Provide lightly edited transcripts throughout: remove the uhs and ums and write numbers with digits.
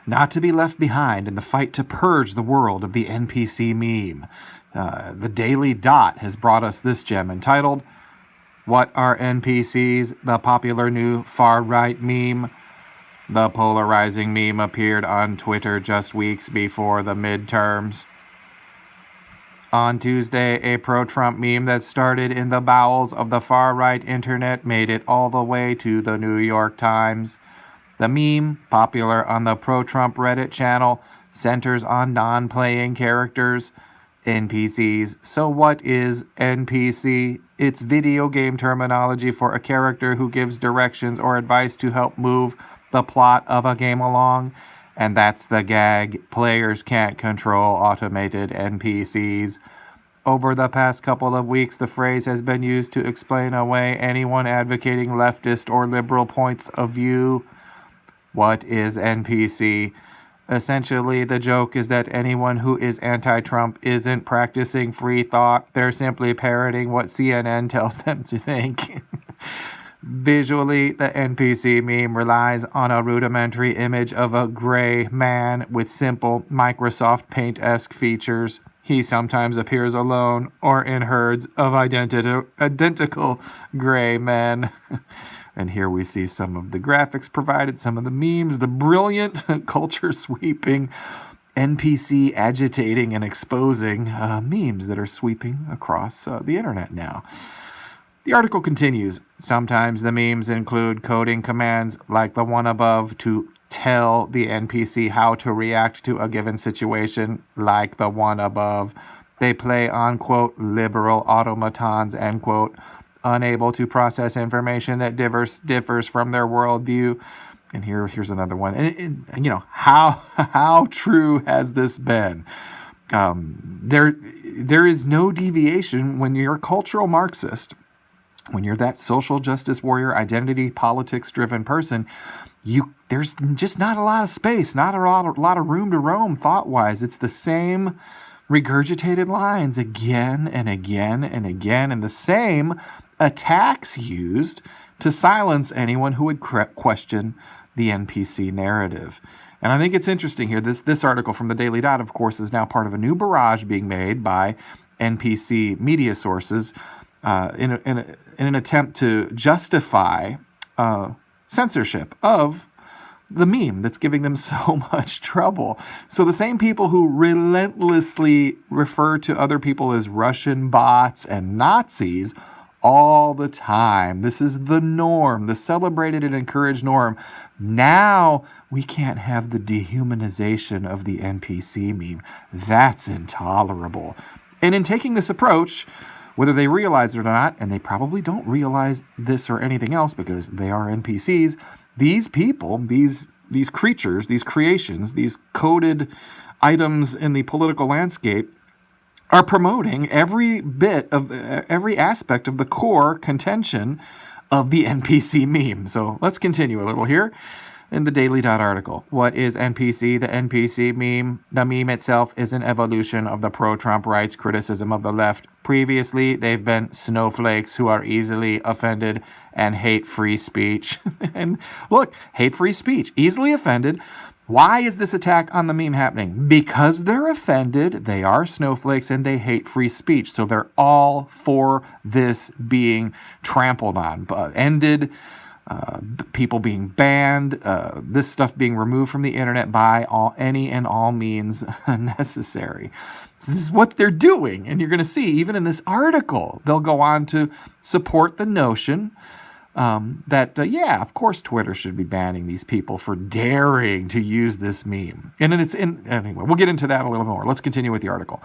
not to be left behind in the fight to purge the world of the NPC meme. The Daily Dot has brought us this gem entitled, "What are NPCs? The popular new far-right meme." The polarizing meme appeared on Twitter just weeks before the midterms. On Tuesday, a pro-Trump meme that started in the bowels of the far-right internet made it all the way to the New York Times. The meme, popular on the pro-Trump Reddit channel, centers on non-playing characters, NPCs. So what is NPC? It's video game terminology for a character who gives directions or advice to help move the plot of a game along. And that's the gag. Players can't control automated NPCs. Over the past couple of weeks, the phrase has been used to explain away anyone advocating leftist or liberal points of view. What is NPC? Essentially, the joke is that anyone who is anti-Trump isn't practicing free thought. They're simply parroting what CNN tells them to think. Visually, the NPC meme relies on a rudimentary image of a gray man with simple Microsoft Paint-esque features. He sometimes appears alone or in herds of identical gray men. And here we see some of the graphics provided, some of the memes, the brilliant culture-sweeping NPC agitating and exposing memes that are sweeping across the internet now. The article continues. Sometimes the memes include coding commands like the one above to tell the NPC how to react to a given situation, like the one above. They play on, quote, liberal automatons, end quote, unable to process information that differs from their worldview. And here's another one. And you know, how true has this been? There is no deviation when you're a cultural Marxist. When you're that social justice warrior, identity politics-driven person, there's just not a lot of space, not a lot of room to roam thought-wise. It's the same regurgitated lines again and again and again, and the same attacks used to silence anyone who would question the NPC narrative. And I think it's interesting here. This article from the Daily Dot, of course, is now part of a new barrage being made by NPC media sources in an attempt to justify censorship of the meme that's giving them so much trouble. So the same people who relentlessly refer to other people as Russian bots and Nazis all the time. This is the norm, the celebrated and encouraged norm. Now we can't have the dehumanization of the NPC meme. That's intolerable. And in taking this approach, whether they realize it or not, and they probably don't realize this or anything else because they are NPCs, these people, these creatures, these creations, these coded items in the political landscape are promoting every aspect of the core contention of the NPC meme. So let's continue a little here. In the Daily Dot article, what is NPC? The NPC meme. The meme itself is an evolution of the pro-Trump rights criticism of the left. Previously, they've been snowflakes who are easily offended and hate free speech. And look, hate free speech, easily offended. Why is this attack on the meme happening? Because they're offended, they are snowflakes, and they hate free speech. So they're all for this being trampled on, ended, people being banned, this stuff being removed from the internet by any and all means necessary. So this is what they're doing. And you're going to see, even in this article, they'll go on to support the notion that, of course, Twitter should be banning these people for daring to use this meme. And then anyway, we'll get into that a little more. Let's continue with the article.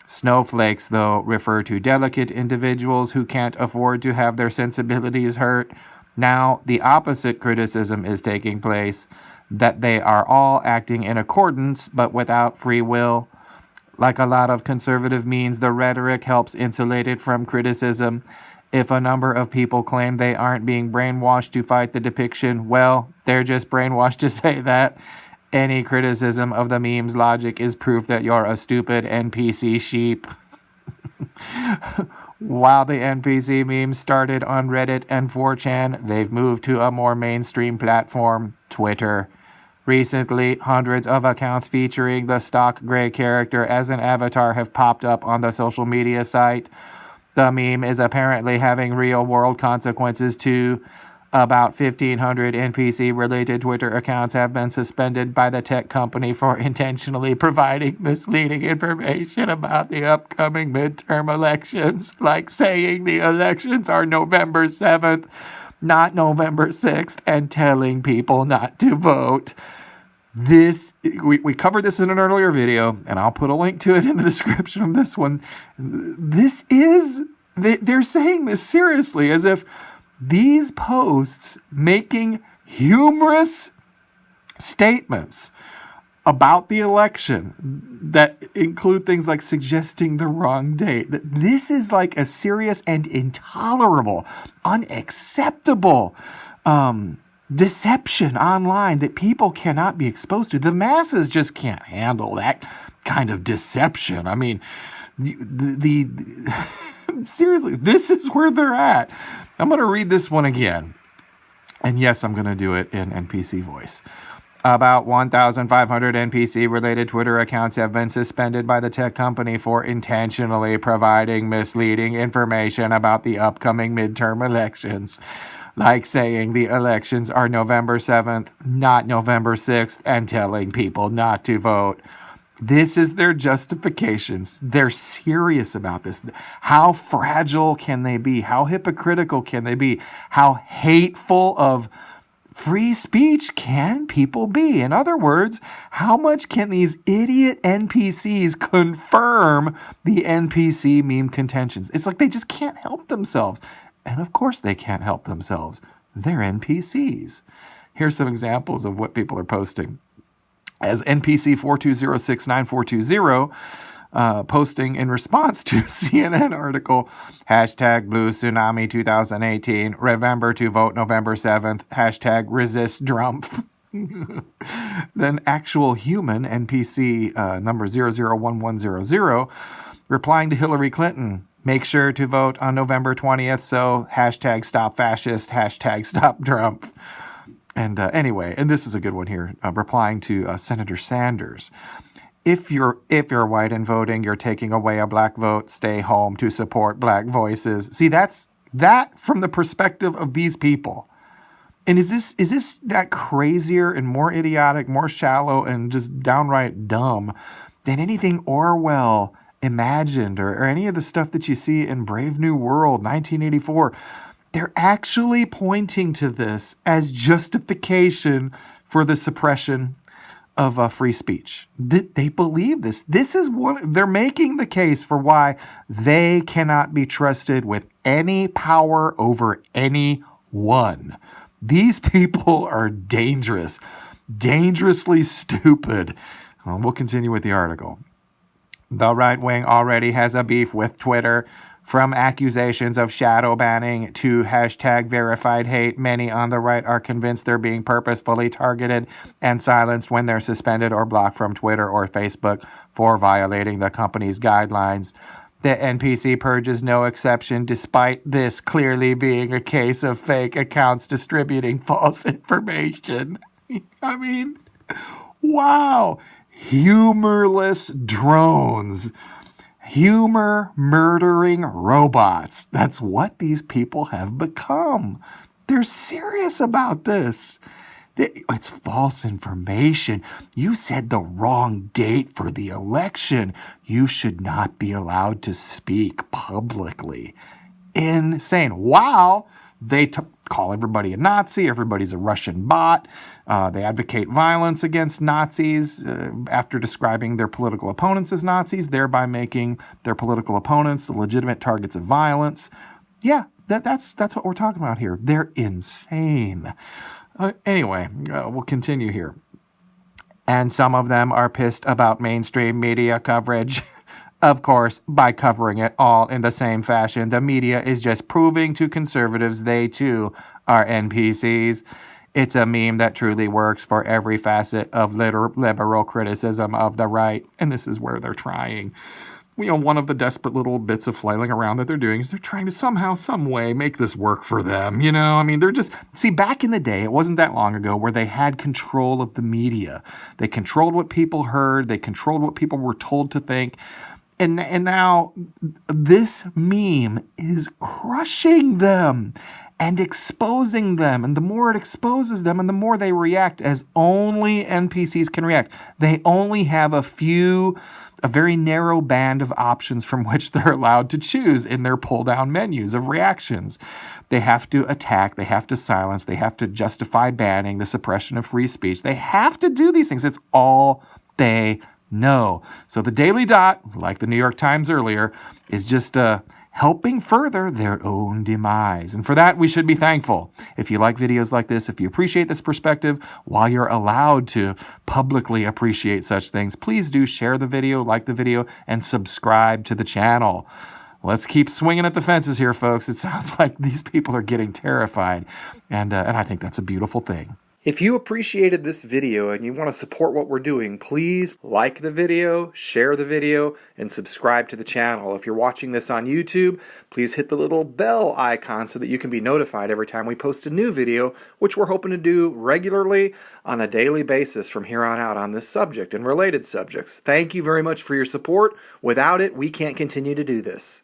Snowflakes, though, refer to delicate individuals who can't afford to have their sensibilities hurt. Now, the opposite criticism is taking place, that they are all acting in accordance, but without free will. Like a lot of conservative means, the rhetoric helps insulate it from criticism. If a number of people claim they aren't being brainwashed to fight the depiction, well, they're just brainwashed to say that. Any criticism of the meme's logic is proof that you're a stupid NPC sheep. While the NPC memes started on Reddit and 4chan, they've moved to a more mainstream platform, Twitter. Recently, hundreds of accounts featuring the stock gray character as an avatar have popped up on the social media site. The meme is apparently having real-world consequences too. About 1,500 NPC-related Twitter accounts have been suspended by the tech company for intentionally providing misleading information about the upcoming midterm elections, like saying the elections are November 7th, not November 6th, and telling people not to vote. We covered this in an earlier video, and I'll put a link to it in the description of this one. They're saying this seriously, as if these posts making humorous statements about the election that include things like suggesting the wrong date. This is like a serious and intolerable, unacceptable deception online that people cannot be exposed to. The masses just can't handle that kind of deception. I mean, seriously, this is where they're at. I'm going to read this one again. And yes, I'm going to do it in NPC voice. About 1,500 NPC-related Twitter accounts have been suspended by the tech company for intentionally providing misleading information about the upcoming midterm elections, like saying the elections are November 7th, not November 6th, and telling people not to vote. This is their justifications. They're serious about this. How fragile can they be? How hypocritical can they be? How hateful of free speech can people be? In other words, how much can these idiot NPCs confirm the NPC meme contentions? It's like they just can't help themselves. And of course they can't help themselves. They're NPCs. Here's some examples of what people are posting. As NPC 420694220, posting in response to a CNN article, hashtag Blue Tsunami 2018, remember to vote November 7th, hashtag resist Trump. Then actual human NPC number 001100, replying to Hillary Clinton, make sure to vote on November 20th, so hashtag stop fascist, hashtag stop Trump. And anyway, and this is a good one here, replying to Senator Sanders. If you're white and voting, you're taking away a black vote. Stay home to support black voices. See, that's that from the perspective of these people. And is this that crazier and more idiotic, more shallow, and just downright dumb than anything Orwell imagined or any of the stuff that you see in Brave New World, 1984? They're actually pointing to this as justification for the suppression of free speech. They believe this. This is they're making the case for why they cannot be trusted with any power over anyone. These people are dangerous, dangerously stupid. We'll continue with the article. The right wing already has a beef with Twitter. From accusations of shadow banning to hashtag verified hate, many on the right are convinced they're being purposefully targeted and silenced when they're suspended or blocked from Twitter or Facebook for violating the company's guidelines. The NPC purge is no exception, despite this clearly being a case of fake accounts distributing false information. I mean, wow. Humorless drones. Humor murdering robots. That's what these people have become. They're serious about this. It's false information. You said the wrong date for the election. You should not be allowed to speak publicly. Insane. Wow. They call everybody a Nazi. Everybody's a Russian bot. They advocate violence against Nazis after describing their political opponents as Nazis, thereby making their political opponents the legitimate targets of violence. Yeah, that's what we're talking about here. They're insane. Anyway, we'll continue here. And some of them are pissed about mainstream media coverage. Of course, by covering it all in the same fashion, the media is just proving to conservatives they too are NPCs. It's a meme that truly works for every facet of liberal criticism of the right. And this is where they're trying. one of the desperate little bits of flailing around that they're doing is they're trying to somehow, some way make this work for them. I mean, they're just, see, back in the day, it wasn't that long ago where they had control of the media. They controlled what people heard. They controlled what people were told to think. And now this meme is crushing them and exposing them. And the more it exposes them and the more they react as only NPCs can react. They only have a very narrow band of options from which they're allowed to choose in their pull-down menus of reactions. They have to attack, they have to silence, they have to justify banning, the suppression of free speech. They have to do these things. It's all they know. So the Daily Dot, like the New York Times earlier, is just helping further their own demise. And for that, we should be thankful. If you like videos like this, if you appreciate this perspective, while you're allowed to publicly appreciate such things, please do share the video, like the video, and subscribe to the channel. Let's keep swinging at the fences here, folks. It sounds like these people are getting terrified, and I think that's a beautiful thing. If you appreciated this video and you want to support what we're doing, please like the video, share the video, and subscribe to the channel. If you're watching this on YouTube, please hit the little bell icon so that you can be notified every time we post a new video, which we're hoping to do regularly on a daily basis from here on out on this subject and related subjects. Thank you very much for your support. Without it, we can't continue to do this.